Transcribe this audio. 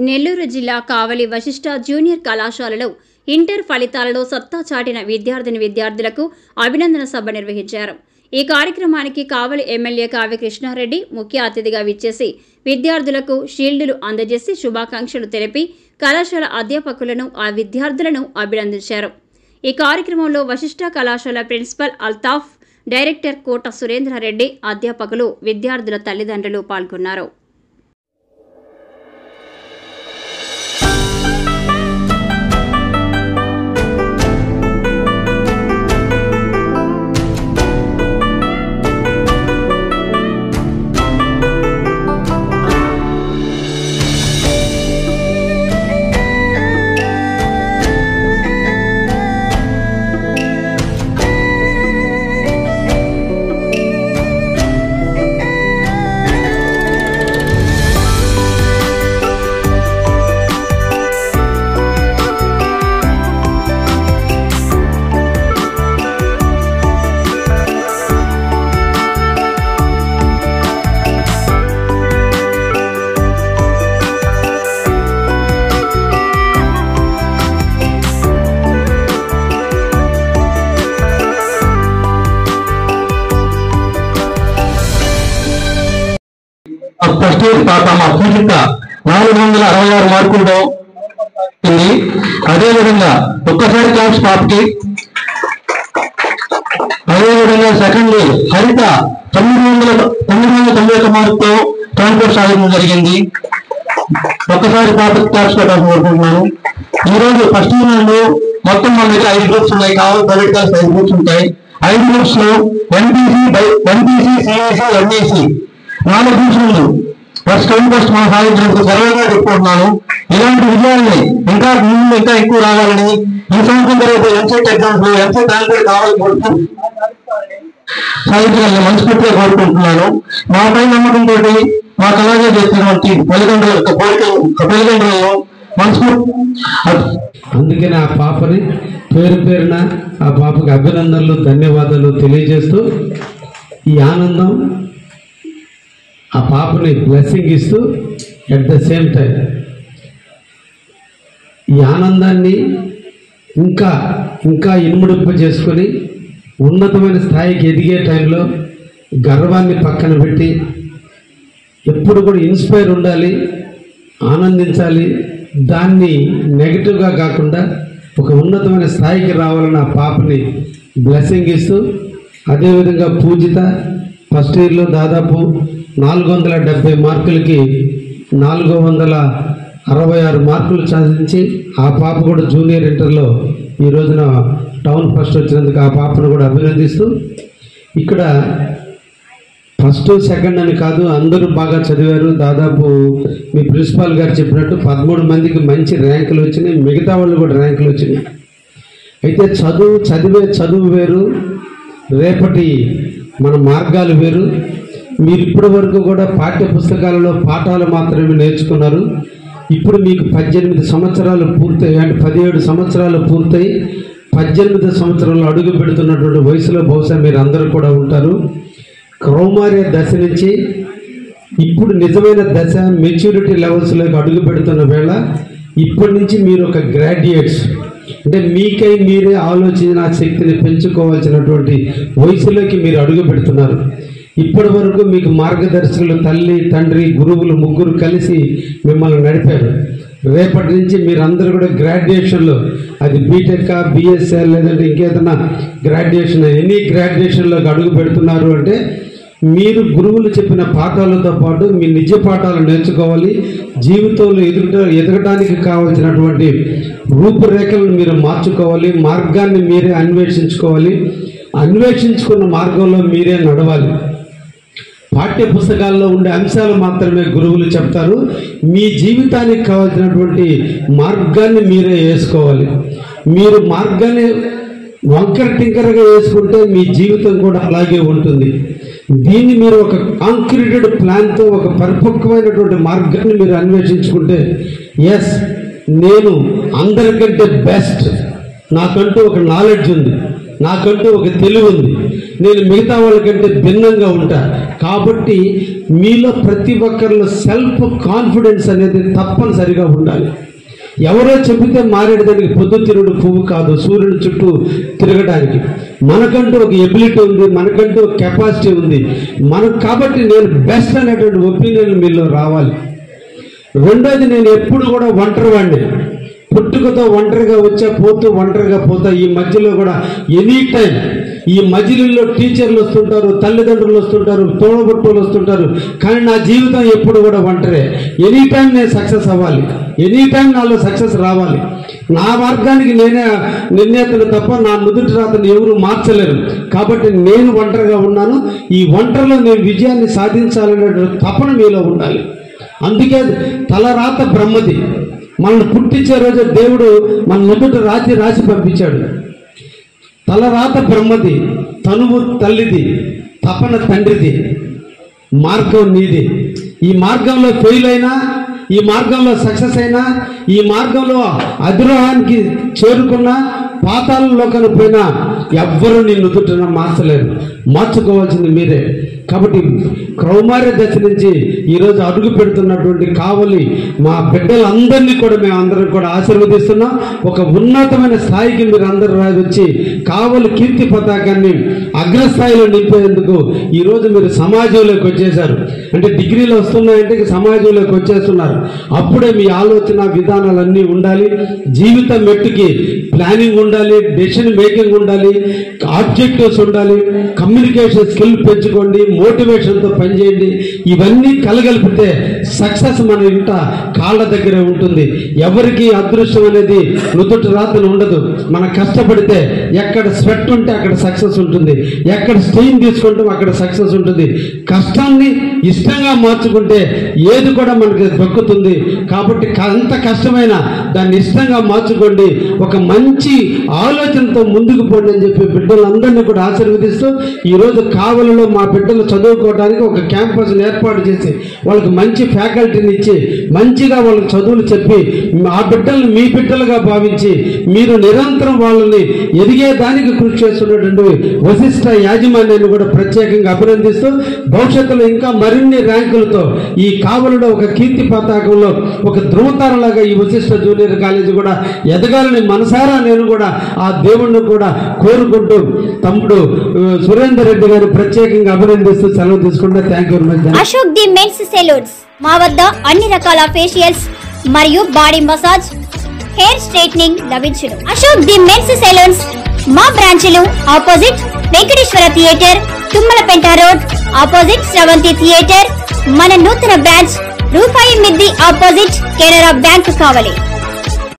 నెల్లూరు జిల్లా కావలి వశిష్ఠ జూనియర్ కళాశాలలో ఇంటర్ ఫలితాలలో సత్తా చాటిన విద్యార్థులకు అభినందన సభ నిర్వహించారు. ఈ కార్యక్రమానికి కావలి ఎమ్మెల్యే కావ్య కృష్ణారెడ్డి ముఖ్య అతిథిగా విచ్చేసి విద్యార్థులకు షీల్డులు అందజేసి శుభాకాంక్షలు తెలిపి కళాశాల అధ్యాపకులను ఆ విద్యార్థులను అభినందించారు. ఈ కార్యక్రమంలో వశిష్ఠ కళాశాల ప్రిన్సిపల్ అల్తాఫ్, డైరెక్టర్ కోట సురేంద్రారెడ్డి, అధ్యాపకులు, విద్యార్థుల తల్లిదండ్రులు పాల్గొన్నారు. ఫస్ట్ ఇయర్ పాప మా పూజిత 466 మార్కులతో ఉంది. అదేవిధంగా ఒక్కసారి క్లాస్ పాపకి, అదేవిధంగా సెకండ్ ఇయర్ హరిత 991 మార్కుతో ట్రాన్స్ఫర్ సాధించడం జరిగింది. ఒక్కసారి పాపకి క్లాస్ పెట్టాల్సి కోరుకుంటున్నాను. ఈరోజు ఫస్ట్ ఇయర్ మొత్తం మన దగ్గర 5 గ్రూప్స్ ఉన్నాయి. కావాలి ప్రైవేట్ క్లాస్ 5 గ్రూప్స్ ఉంటాయి. 5 గ్రూప్స్ లో NPC, CEC, MAC 4 groups first మనం సాధించినందుకు గర్వంగా చెప్పుకుంటున్నాను. ఇలాంటి విజయాన్ని ఇంకా ఎక్కువ రావాలని, ఈ సంవత్సరం జరిగే ఎంసెట్ ఎగ్జామ్స్ లో ఎంసెట్ ర్యాంక్ కావాలని సాధించాలని మనస్ఫూర్తిగా కోరుకుంటున్నాను. మాపై నమ్మకంతో మాకు అలాగే చేసినటువంటి తల్లిదండ్రులను మనస్ఫూర్తి. అందుకని ఆ పాపని పేరున ఆ పాపకి అభినందనలు, ధన్యవాదాలు తెలియజేస్తూ ఈ ఆనందం ఆ పాపని బ్లెస్సింగ్ ఇస్తూ అట్ ద సేమ్ టైం ఈ ఆనందాన్ని ఇంకా ఇనుముడింప చేసుకొని ఉన్నతమైన స్థాయికి ఎదిగే టైంలో గర్వాన్ని పక్కన పెట్టి ఎప్పుడు కూడా ఇన్స్పైర్ ఉండాలి, ఆనందించాలి. దాన్ని నెగిటివ్గా కాకుండా ఒక ఉన్నతమైన స్థాయికి రావాలని ఆ పాపని బ్లెస్సింగ్ ఇస్తూ, అదేవిధంగా పూజిత ఫస్ట్ ఇయర్లో దాదాపు 470 మార్కులకి 466 మార్కులు సాధించి ఆ పాప కూడా జూనియర్ ఇంటర్లో ఈ రోజున టౌన్ ఫస్ట్ వచ్చినందుకు ఆ పాపను కూడా అభినందిస్తూ, ఇక్కడ ఫస్ట్ సెకండ్ అని కాదు, అందరూ బాగా చదివారు. దాదాపు మీ ప్రిన్సిపాల్ గారు చెప్పినట్టు 13 మందికి మంచి ర్యాంకులు వచ్చినాయి. మిగతా వాళ్ళు కూడా ర్యాంకులు వచ్చినాయి. అయితే చదువు వేరు, రేపటి మన మార్గాలు వేరు. మీరు ఇప్పటి వరకు కూడా పాఠ్య పుస్తకాలలో పాఠాలు మాత్రమే నేర్చుకున్నారు. ఇప్పుడు మీకు 18 సంవత్సరాలు పూర్తయి, అంటే 17 సంవత్సరాలు పూర్తయి 18 సంవత్సరాలు అడుగు పెడుతున్నటువంటి వయసులో బహుశా మీరు అందరూ కూడా ఉంటారు. కౌమార్య దశ నుంచి ఇప్పుడు నిజమైన దశ మెచ్యూరిటీ లెవెల్స్లోకి అడుగు పెడుతున్న వేళ ఇప్పటి నుంచి మీరు ఒక గ్రాడ్యుయేట్స్, అంటే మీకై మీరే ఆలోచన శక్తిని పెంచుకోవాల్సినటువంటి వయసులోకి మీరు అడుగు పెడుతున్నారు. ఇప్పటి వరకు మీకు మార్గదర్శకులు తల్లి, తండ్రి, గురువులు ముగ్గురు కలిసి మిమ్మల్ని నడిపారు. రేపటి నుంచి మీరందరూ కూడా గ్రాడ్యుయేషన్లో, అది బీటెక్, బిఎస్ఎల్, లేదంటే ఇంకేదైనా గ్రాడ్యుయేషన్, ఎనీ గ్రాడ్యుయేషన్లోకి అడుగు పెడుతున్నారు అంటే మీరు గురువులు చెప్పిన పాఠాలతో పాటు మీ నిజ పాఠాలు నేర్చుకోవాలి. జీవితంలో ఎదగడానికి కావాల్సినటువంటి రూపురేఖలను మీరు మార్చుకోవాలి. మార్గాన్ని మీరే అన్వేషించుకోవాలి. అన్వేషించుకున్న మార్గంలో మీరే నడవాలి. పాఠ్య పుస్తకాల్లో ఉండే అంశాలు మాత్రమే గురువులు చెప్తారు. మీ జీవితానికి కావాల్సినటువంటి మార్గాన్ని మీరే వేసుకోవాలి. మీరు మార్గాన్ని వంకర టింకరగా వేసుకుంటే మీ జీవితం కూడా అలాగే ఉంటుంది. దీన్ని మీరు ఒక కాంక్రీటెడ్ ప్లాన్తో, ఒక పరిపక్వమైనటువంటి మార్గాన్ని మీరు అన్వేషించుకుంటే, ఎస్ నేను అందరికంటే బెస్ట్, నాకంటూ ఒక నాలెడ్జ్ ఉంది, నాకంటూ ఒక తెలివి ఉంది, నేను మిగతా వాళ్ళకంటే భిన్నంగా ఉంటా, కాబట్టి మీలో ప్రతి ఒక్కరిలో సెల్ఫ్ కాన్ఫిడెన్స్ అనేది తప్పనిసరిగా ఉండాలి. ఎవరో చెబితే మారేడు దానికి పొద్దుతిరుగుడు పువ్వు కాదు, సూర్యుని చుట్టూ తిరగడానికి. మనకంటూ ఒక ఎబిలిటీ ఉంది, మనకంటూ ఒక కెపాసిటీ ఉంది కాబట్టి నేను బెస్ట్ అనేటువంటి ఒపీనియన్ మీలో రావాలి. రెండోది, నేను ఎప్పుడు కూడా ఒంటరివాడిని, పుట్టుకతో ఒంటరిగా పోతూ ఒంటరిగా పోతా. ఈ మధ్యలో కూడా ఎనీ టైం ఈ మధ్యలో టీచర్లు వస్తుంటారు, తల్లిదండ్రులు వస్తుంటారు, తోడబుట్టులు వస్తుంటారు, కానీ నా జీవితం ఎప్పుడు కూడా ఒంటరే. ఎనీ టైం నేను సక్సెస్ అవ్వాలి, ఎనీ టైం నాలో సక్సెస్ రావాలి. నా మార్గానికి నేనే నిర్ణేతను తప్ప నా నుదుటి రాతను ఎవరు మార్చలేరు. కాబట్టి నేను ఒంటరిగా ఉన్నాను. ఈ ఒంటరిలో నేను విజయాన్ని సాధించాలనే తపన మీలో ఉండాలి. అందుకే తలరాత బ్రహ్మది. మనల్ని పుట్టించే రోజు దేవుడు మన నుదుట రాసి పంపించాడు. తలరాత బ్రహ్మది, తనువు తల్లిది, తపన తండ్రిది, మార్గం నీది. ఈ మార్గంలో ఫెయిల్ అయినా, ఈ మార్గంలో సక్సెస్ అయినా, ఈ మార్గంలో అధిరోహానికి చేరుకున్నా, పాతాళంలో కనిపోయినా ఎవ్వరూ నీ నుదుటన మార్చలేరు. మార్చుకోవాల్సింది మీరే. కాబట్టి కౌమార్య దశ నుంచి ఈరోజు అడుగు పెడుతున్నటువంటి కావలి మా బిడ్డలందరినీ కూడా మేమందరం కూడా ఆశీర్వదిస్తున్నాం. ఒక ఉన్నతమైన స్థాయికి మీరు అందరూ వచ్చి కావలి కీర్తి పతాకాన్ని అగ్రస్థాయిలో నింపేందుకు ఈరోజు మీరు సమాజంలోకి వచ్చేసారు. అంటే డిగ్రీలు వస్తున్నాయంటే సమాజంలోకి వచ్చేస్తున్నారు. అప్పుడే మీ ఆలోచన విధానాలన్నీ ఉండాలి. జీవితం మెట్టుకి ప్లానింగ్ ఉండాలి, డెసిషన్ మేకింగ్ ఉండాలి, ఆబ్జెక్టివ్స్ ఉండాలి, కమ్యూనికేషన్ స్కిల్ పెంచుకోండి, మోటివేషన్తో పనిచేయండి. ఇవన్నీ కలగలిపితే సక్సెస్ మన ఇంట కాళ్ళ దగ్గరే ఉంటుంది. ఎవరికి అదృష్టం అనేది నుదుటి రాతను ఉండదు. మనం కష్టపడితే ఎక్కడ స్వెట్ ఉంటే అక్కడ సక్సెస్ ఉంటుంది, ఎక్కడ స్ట్రెయిన్ తీసుకుంటాం అక్కడ సక్సెస్ ఉంటుంది. కష్టాన్ని ఇష్టంగా మార్చుకుంటే ఏది కూడా మనకి దక్కుతుంది. కాబట్టి ఎంత కష్టమైనా దాన్ని ఇష్టంగా మార్చుకోండి, ఒక మంచి ఆలోచనతో ముందుకు పోండి అని చెప్పి బిడ్డలందరినీ కూడా ఆశీర్వదిస్తూ ఈరోజు కావలిలో మా బిడ్డలు చదువుకోవడానికి ఒక క్యాంపస్ని ఏర్పాటు చేసి వాళ్ళకి మంచి ఫ్యాకల్టీని ఇచ్చి మంచిగా వాళ్ళకి చదువులు చెప్పి ఆ బిడ్డల్ని మీ బిడ్డలుగా భావించి మీరు నిరంతరం వాళ్ళని ఎదిగేదానికి కృషి చేస్తున్నటువంటి వశిష్ఠ యాజమాన్యాన్ని కూడా ప్రత్యేకంగా అభినందిస్తూ భవిష్యత్తులో ఇంకా మరిన్ని ర్యాంకులతో ఈ కావలిలో ఒక కీర్తి పతాకంలో ఒక ధృవతారలాగా ఈ వశిష్ఠ జూనియర్ కాలేజీ కూడా ఎదగాలని మనసారా నేను కూడా ఆ దేవుణ్ణి కూడా కోరుకుంటూ తమ్ముడు సురేందర్ రెడ్డి గారు ప్రత్యేకంగా అభినందిస్తూ సెలవు తీసుకుంటే thank you very much. Ashok the men's salons మా వద్ద అన్ని రకాల ఫేషియల్స్ మరియు బాడీ మసాజ్, హెయిర్ స్ట్రైట్నింగ్ లభించును. అశోక్ ది మెన్స్ సెలూన్స్ మా బ్రాంచ్లు opposite Venkateswara theatre, Tummalapenta road, opposite Sravanthi theatre. మన నూతన బ్రాంచ్ రూపాయి మిద్ది ఆపోజిట్ కెనరా బ్యాంక్ కావలి.